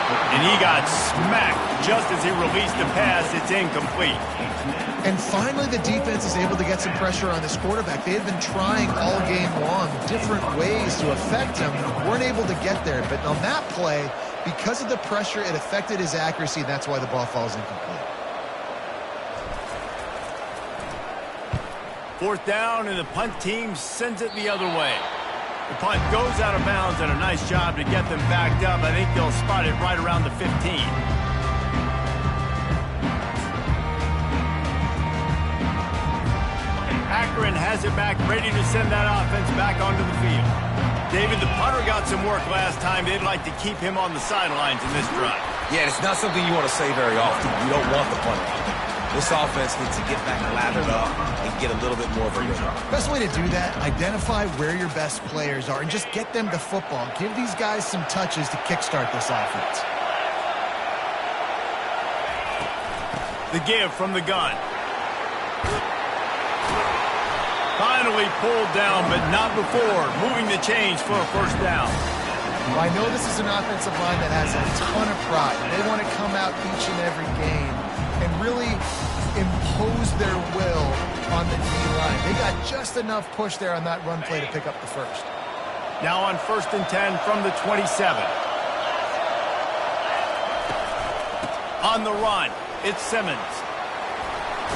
And he got smacked just as he released the pass. It's incomplete. And finally, the defense is able to get some pressure on this quarterback. They had been trying all game long different ways to affect him. Weren't able to get there. But on that play, because of the pressure, it affected his accuracy, and that's why the ball falls incomplete. 4th down, and the punt team sends it the other way. The punt goes out of bounds, and a nice job to get them backed up. I think they'll spot it right around the 15. Akron has it back, ready to send that offense back onto the field. David, the punter got some work last time. They'd like to keep him on the sidelines in this drive. Yeah, it's not something you want to say very often. You don't want the punter out there. This offense needs to get back lathered up and get a little bit more of a rhythm. Best way to do that, identify where your best players are and just get them the football. Give these guys some touches to kickstart this offense. The give from the gun. Finally pulled down, but not before moving the chains for a first down. Well, I know this is an offensive line that has a ton of pride. They want to come out each and every game and really impose their will on the D-line. They got just enough push there on that run play to pick up the first. Now on 1st and 10 from the 27. On the run, it's Simmons.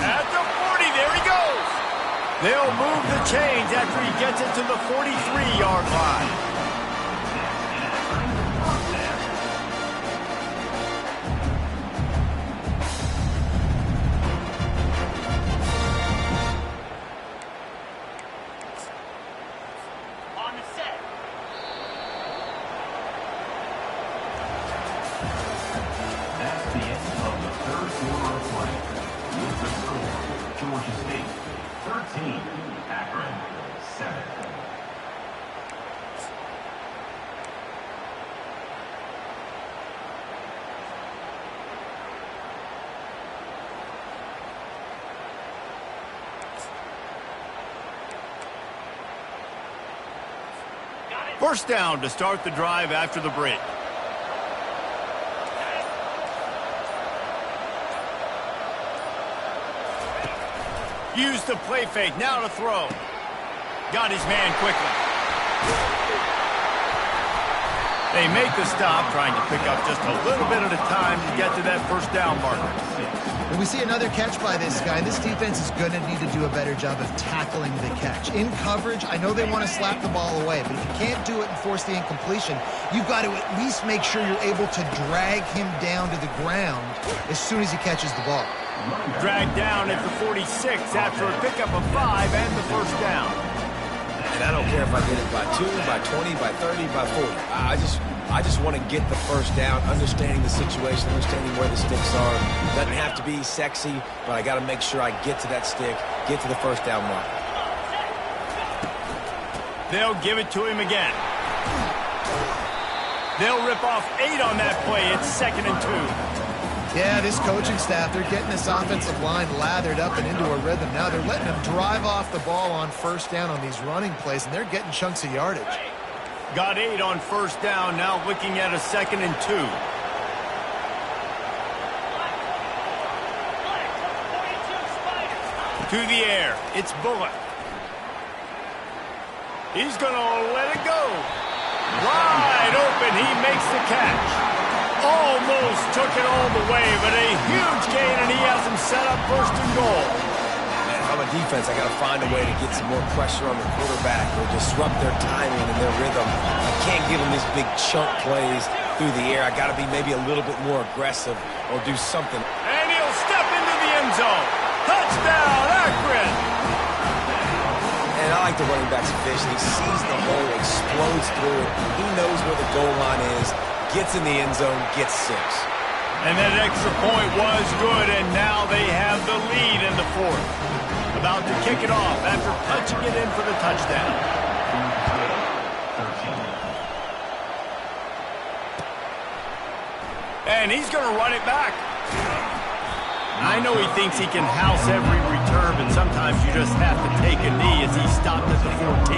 At the 40, there he goes. They'll move the chains after he gets it to the 43-yard line. Akron, 7. First down to start the drive after the break. Use the play fake, now to throw. Got his man quickly. They make the stop, trying to pick up just a little bit at a time to get to that first down marker. And we see another catch by this guy. This defense is going to need to do a better job of tackling the catch. In coverage, I know they want to slap the ball away, but if you can't do it and force the incompletion, you've got to at least make sure you're able to drag him down to the ground as soon as he catches the ball. Dragged down at the 46 after a pickup of 5 and the first down. And I don't care if I get it by 2, by 20, by 30, by 40. I just want to get the first down, understanding the situation, understanding where the sticks are. Doesn't have to be sexy, but I got to make sure I get to that stick, get to the first down mark. They'll give it to him again. They'll rip off 8 on that play. It's 2nd and 2. Yeah, this coaching staff, they're getting this offensive line lathered up and into a rhythm. Now they're letting them drive off the ball on first down on these running plays, and they're getting chunks of yardage. Got 8 on first down, now looking at a 2nd and 2. To the air, it's Bullock. He's going to let it go. Wide open, he makes the catch. Almost took it all the way, but a huge gain, and he has him set up 1st and goal. Man, if I'm a defense, I got to find a way to get some more pressure on the quarterback or disrupt their timing and their rhythm. I can't give them these big chunk plays through the air. I got to be maybe a little bit more aggressive or do something. And he'll step into the end zone. Touchdown, Akron! And I like the running back's vision. He sees the hole, explodes through it. He knows where the goal line is, gets in the end zone, gets 6. And that extra point was good, and now they have the lead in the 4th. About to kick it off after punching it in for the touchdown. And he's going to run it back. I know he thinks he can house every return, but sometimes you just have to take a knee as he stopped at the 14.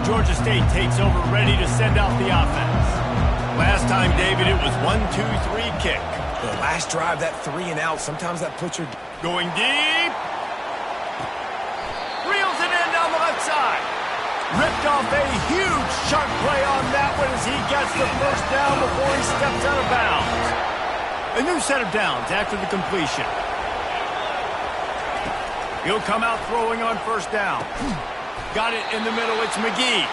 Georgia State takes over, ready to send out the offense. Last time, David, it was 1-2-3 kick. The last drive, that 3 and out, sometimes that puts your... Going deep. Reels it in down the left side. Ripped off a huge chunk play on that one as he gets the first down before he steps out of bounds. A new set of downs after the completion. He'll come out throwing on first down. Got it in the middle, it's McGee.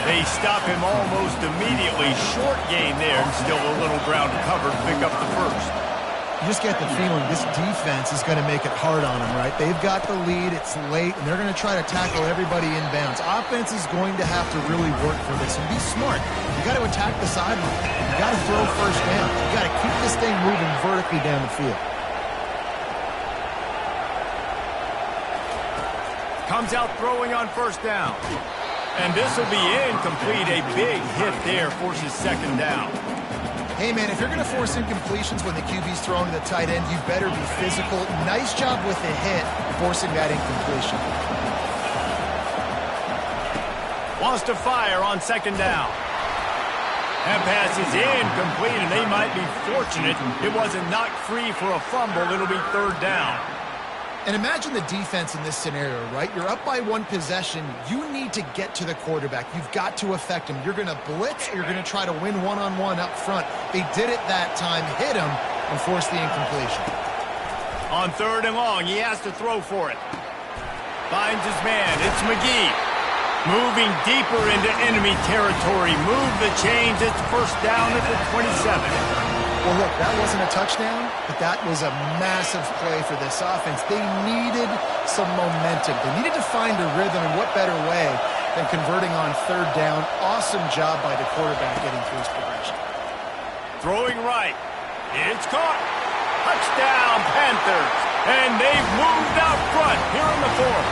They stop him almost immediately. Short gain there, and still a little ground covered. Pick up the first. You just get the feeling this defense is going to make it hard on them, right? They've got the lead, it's late, and they're going to try to tackle everybody inbounds. Offense is going to have to really work for this and be smart. You got to attack the sideline. You got to throw first down. You got to keep this thing moving vertically down the field. Comes out throwing on first down. And this will be incomplete. A big hit there forces 2nd down. Hey, man, if you're going to force incompletions when the QB's throwing to the tight end, you better be physical. Nice job with the hit, forcing that incompletion. Wants to fire on 2nd down. That pass is incomplete, and they might be fortunate it wasn't knocked free for a fumble. It'll be 3rd down. And imagine the defense in this scenario, right? You're up by 1 possession. You need to get to the quarterback. You've got to affect him. You're going to blitz, or you're going to try to win one-on-one up front. They did it that time, hit him, and forced the incompletion. On 3rd and long, he has to throw for it. Finds his man. It's McGee. Moving deeper into enemy territory. Move the chains. It's first down at the 27. Well, look, that wasn't a touchdown, but that was a massive play for this offense. They needed some momentum. They needed to find a rhythm, and what better way than converting on 3rd down. Awesome job by the quarterback getting through his progression. Throwing right. It's caught. Touchdown, Panthers. And they've moved out front here in the 4th.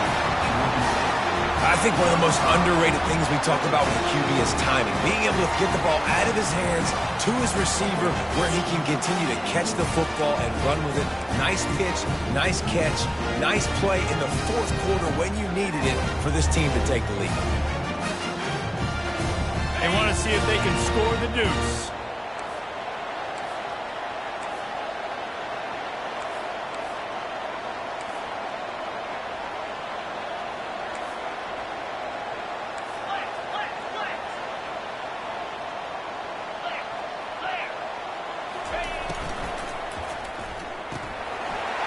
I think one of the most underrated things we talk about with the QB is timing. Being able to get the ball out of his hands to his receiver where he can continue to catch the football and run with it. Nice pitch, nice catch, nice play in the 4th quarter when you needed it for this team to take the lead. They want to see if they can score the deuce.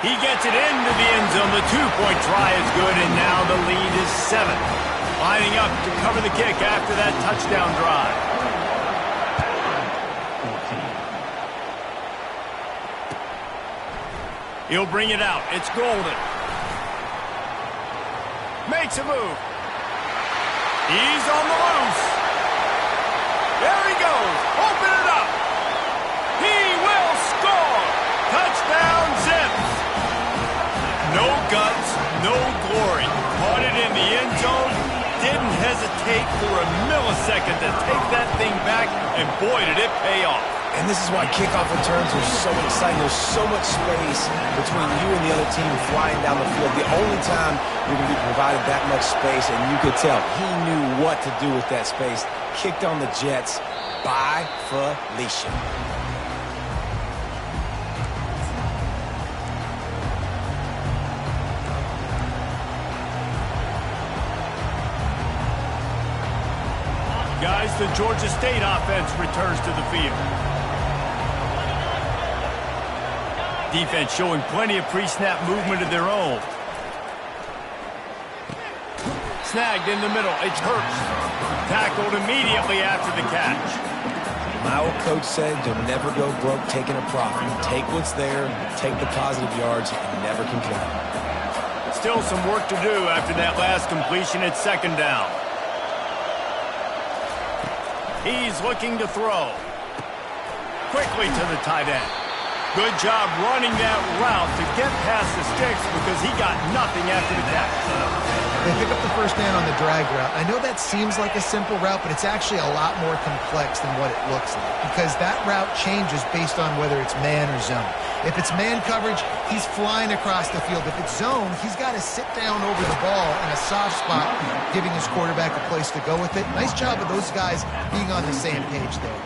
He gets it into the end zone. The 2-point try is good, and now the lead is 7. Lining up to cover the kick after that touchdown drive. He'll bring it out. It's golden. Makes a move. He's on the loose. There he goes. Open it up. He will score. Touchdown, Zips. No guts, no glory. Caught it in the end zone. Didn't hesitate for a millisecond to take that thing back, and boy, did it pay off. And this is why kickoff returns are so exciting. There's so much space between you and the other team flying down the field. The only time you're going to be provided that much space, and you could tell he knew what to do with that space. Kicked on the Jets by Felicia. Guys, the Georgia State offense returns to the field. Defense showing plenty of pre-snap movement of their own. Snagged in the middle. It's Hurts. Tackled immediately after the catch. My old coach said you'll never go broke taking a profit. Take what's there, take the positive yards, and never complain. Still some work to do after that last completion at second down. He's looking to throw. Quickly to the tight end. Good job running that route to get past the sticks because he got nothing after the catch. They pick up the first down on the drag route. I know that seems like a simple route, but it's actually a lot more complex than what it looks like because that route changes based on whether it's man or zone. If it's man coverage, he's flying across the field. If it's zone, he's got to sit down over the ball in a soft spot, giving his quarterback a place to go with it. Nice job of those guys being on the same page there.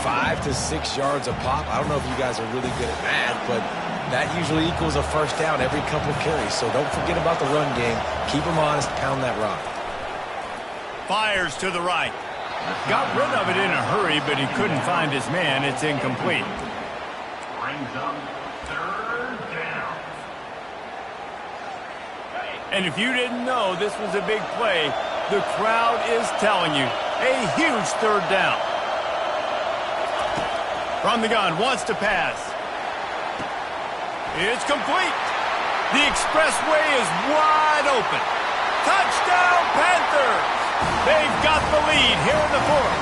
5 to 6 yards a pop. I don't know if you guys are really good at math, but that usually equals a first down every couple carries. So don't forget about the run game. Keep them honest. Pound that rock. Fires to the right. Got rid of it in a hurry, but he couldn't find his man. It's incomplete. Brings up third down. And if you didn't know this was a big play, the crowd is telling you. A huge third down. From the gun, wants to pass. It's complete. The expressway is wide open. Touchdown, Panthers! They've got the lead here in the fourth.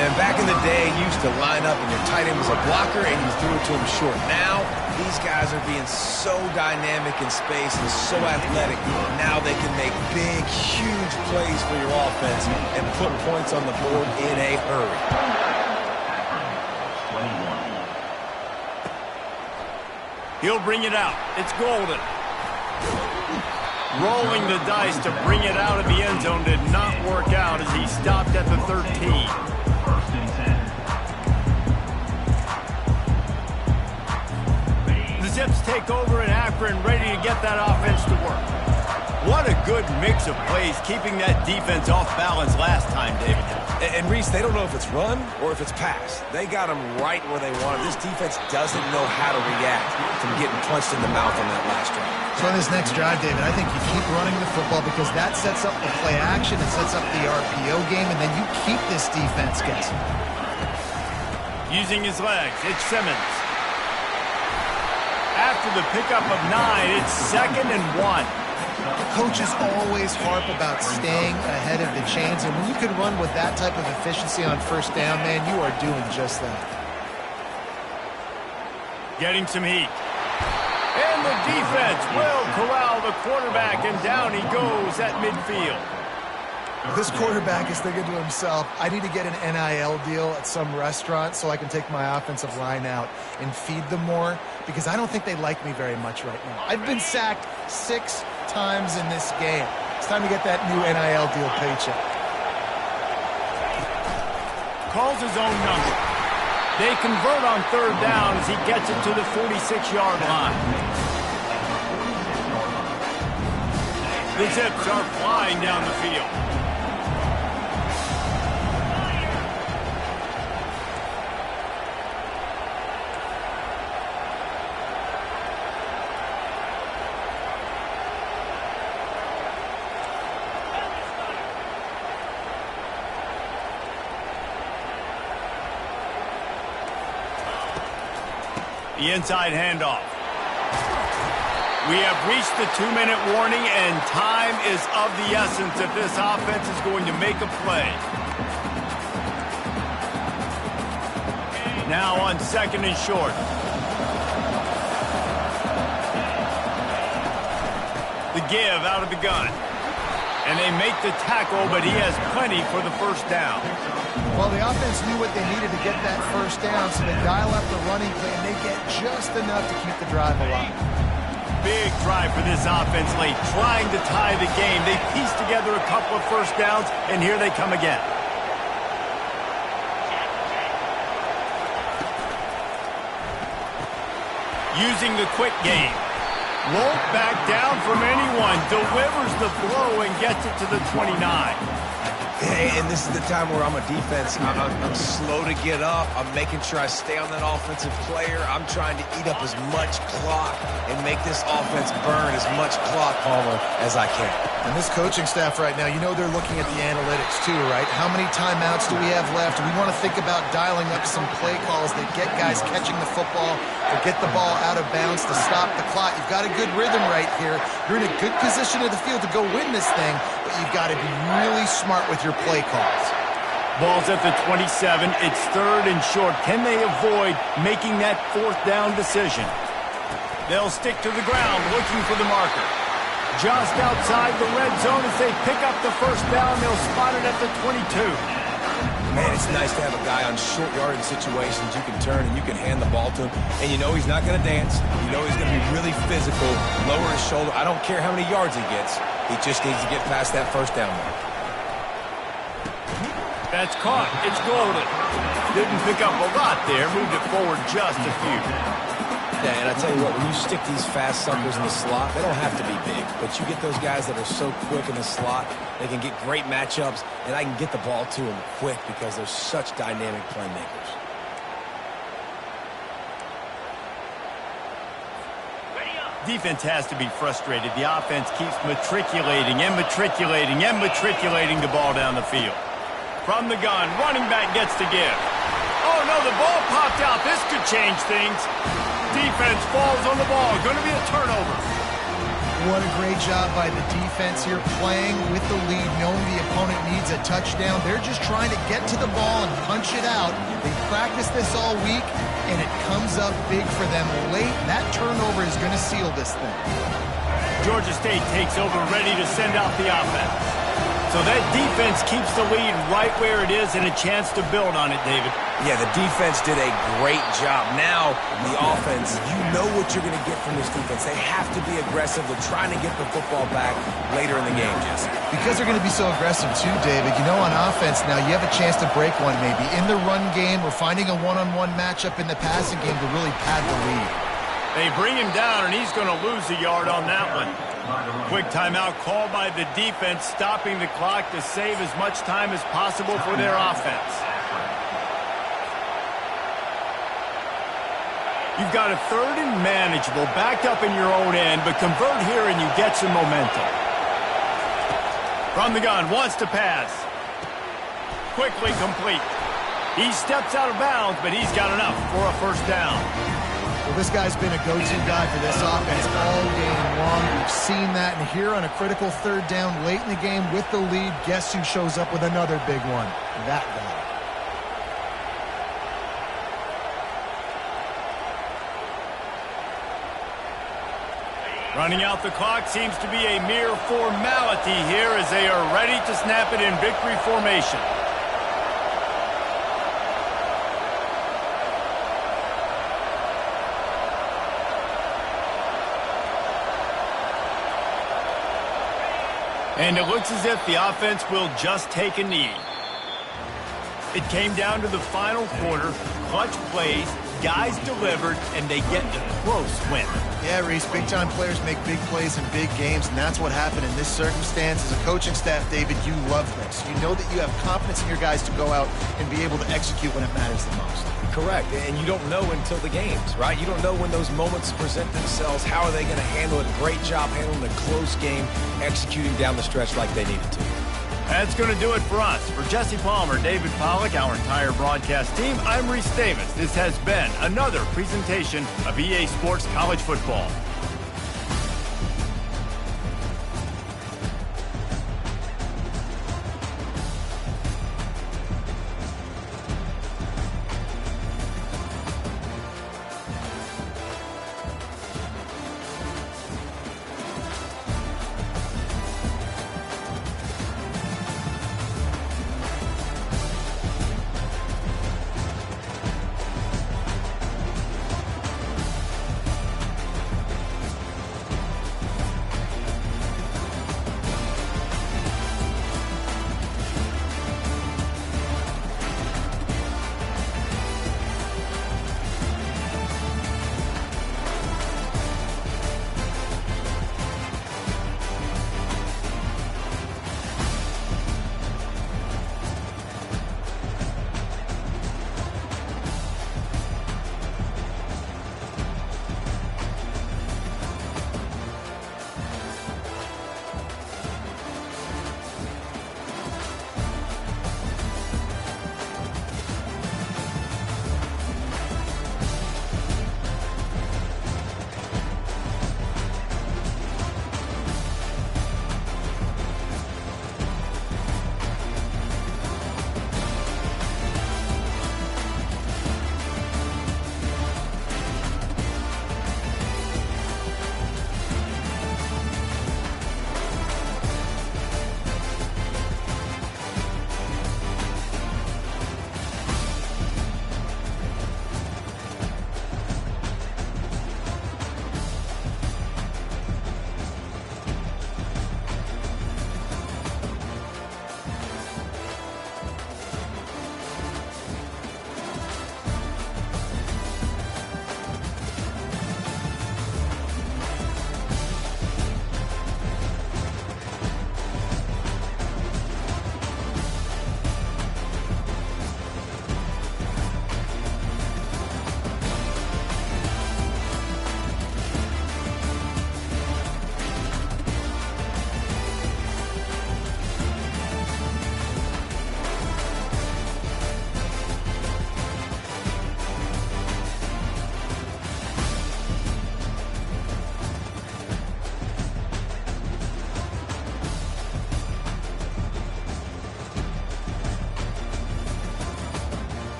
And back in the day, you used to line up and your tight end was a blocker and you threw it to him short. Now, these guys are being so dynamic in space and so athletic. Now they can make big, huge plays for your offense and put points on the board in a hurry. He'll bring it out. It's golden. Rolling the dice to bring it out of the end zone did not work out as he stopped at the 13. First and 10. The Zips take over in Akron, ready to get that offense to work. What a good mix of plays, keeping that defense off balance last time, David. And Reese, they don't know if it's run or if it's pass. They got them right where they want them. This defense doesn't know how to react from getting punched in the mouth on that last drive. So on this next drive, David, I think you keep running the football because that sets up the play action, it sets up the RPO game, and then you keep this defense guessing. Using his legs, it's Simmons. After the pickup of 9, it's 2nd and 1. Coaches always harp about staying ahead of the chains, and when you can run with that type of efficiency on first down, man, you are doing just that. Getting some heat. And the defense will corral the quarterback, and down he goes at midfield. This quarterback is thinking to himself, I need to get an NIL deal at some restaurant so I can take my offensive line out and feed them more, because I don't think they like me very much right now. I've been sacked 6 times in this game. It's time to get that new NIL deal paycheck. Calls his own number. They convert on third down as he gets it to the 46-yard line. The Zips are flying down the field. The inside handoff. We have reached the 2-minute warning, and time is of the essence if this offense is going to make a play. Now on 2nd and short. The give out of the gun. And they make the tackle, but he has plenty for the first down. Well, the offense knew what they needed to get that first down, so they dial up the running play, and they get just enough to keep the drive alive. Big drive for this offense late, trying to tie the game. They pieced together a couple of first downs, and here they come again. Using the quick game. Won't back down from anyone. Delivers the blow and gets it to the 29. And this is the time where I'm a defense. I'm slow to get up. I'm making sure I stay on that offensive player. I'm trying to eat up as much clock and make this offense burn as much clock, Palmer, as I can. And this coaching staff right now, you know they're looking at the analytics too, right? How many timeouts do we have left? We want to think about dialing up some play calls that get guys catching the football or get the ball out of bounds to stop the clock. You've got a good rhythm right here. You're in a good position of the field to go win this thing, but you've got to be really smart with your play calls. Ball's at the 27. It's 3rd and short. Can they avoid making that 4th down decision? They'll stick to the ground looking for the marker. Just outside the red zone as they pick up the first down. They'll spot it at the 22. Man, it's nice to have a guy on short yardage situations. You can turn and you can hand the ball to him. And you know he's not going to dance. You know he's going to be really physical, lower his shoulder. I don't care how many yards he gets. He just needs to get past that first down mark. That's caught. It's golden. Didn't pick up a lot there. Moved it forward just a few. Yeah, and I tell you what, when you stick these fast suckers in the slot, they don't have to be big. But you get those guys that are so quick in the slot, they can get great matchups, and I can get the ball to them quick because they're such dynamic playmakers. Defense has to be frustrated. The offense keeps matriculating and matriculating and matriculating the ball down the field. From the gun, running back gets to give. Oh, no, the ball popped out. This could change things. Defense falls on the ball. Going to be a turnover. What a great job by the defense here, playing with the lead, knowing the opponent needs a touchdown. They're just trying to get to the ball and punch it out. They practiced this all week, and it comes up big for them late. That turnover is going to seal this thing. Georgia State takes over, ready to send out the offense. So that defense keeps the lead right where it is and a chance to build on it, David. Yeah, the defense did a great job. Now, the offense, you know what you're going to get from this defense. They have to be aggressive. They're trying to get the football back later in the game, Jesse. Because they're going to be so aggressive too, David. You know, on offense now, you have a chance to break one maybe. In the run game, or finding a one-on-one matchup in the passing game to really pad the lead. They bring him down, and he's going to lose a yard on that one. Quick timeout called by the defense, stopping the clock to save as much time as possible for their offense. You've got a 3rd and manageable, backed up in your own end, but convert here and you get some momentum. From the gun, wants to pass. Quickly complete. He steps out of bounds, but he's got enough for a first down. Well, this guy's been a go-to guy for this offense all game long. We've seen that, and here on a critical 3rd down late in the game with the lead, guess who shows up with another big one? That guy. Running out the clock seems to be a mere formality here as they are ready to snap it in victory formation. And it looks as if the offense will just take a knee. It came down to the final quarter, clutch plays, guys delivered, and they get a close win. Yeah, Reese, big-time players make big plays in big games, and that's what happened in this circumstance. As a coaching staff, David, you love this. You know that you have confidence in your guys to go out and be able to execute when it matters the most. Correct, and you don't know until the games, right? You don't know when those moments present themselves. How are they going to handle it? Great job handling the close game, executing down the stretch like they needed to. That's going to do it for us. For Jesse Palmer, David Pollack, our entire broadcast team, I'm Reese Davis. This has been another presentation of EA Sports College Football.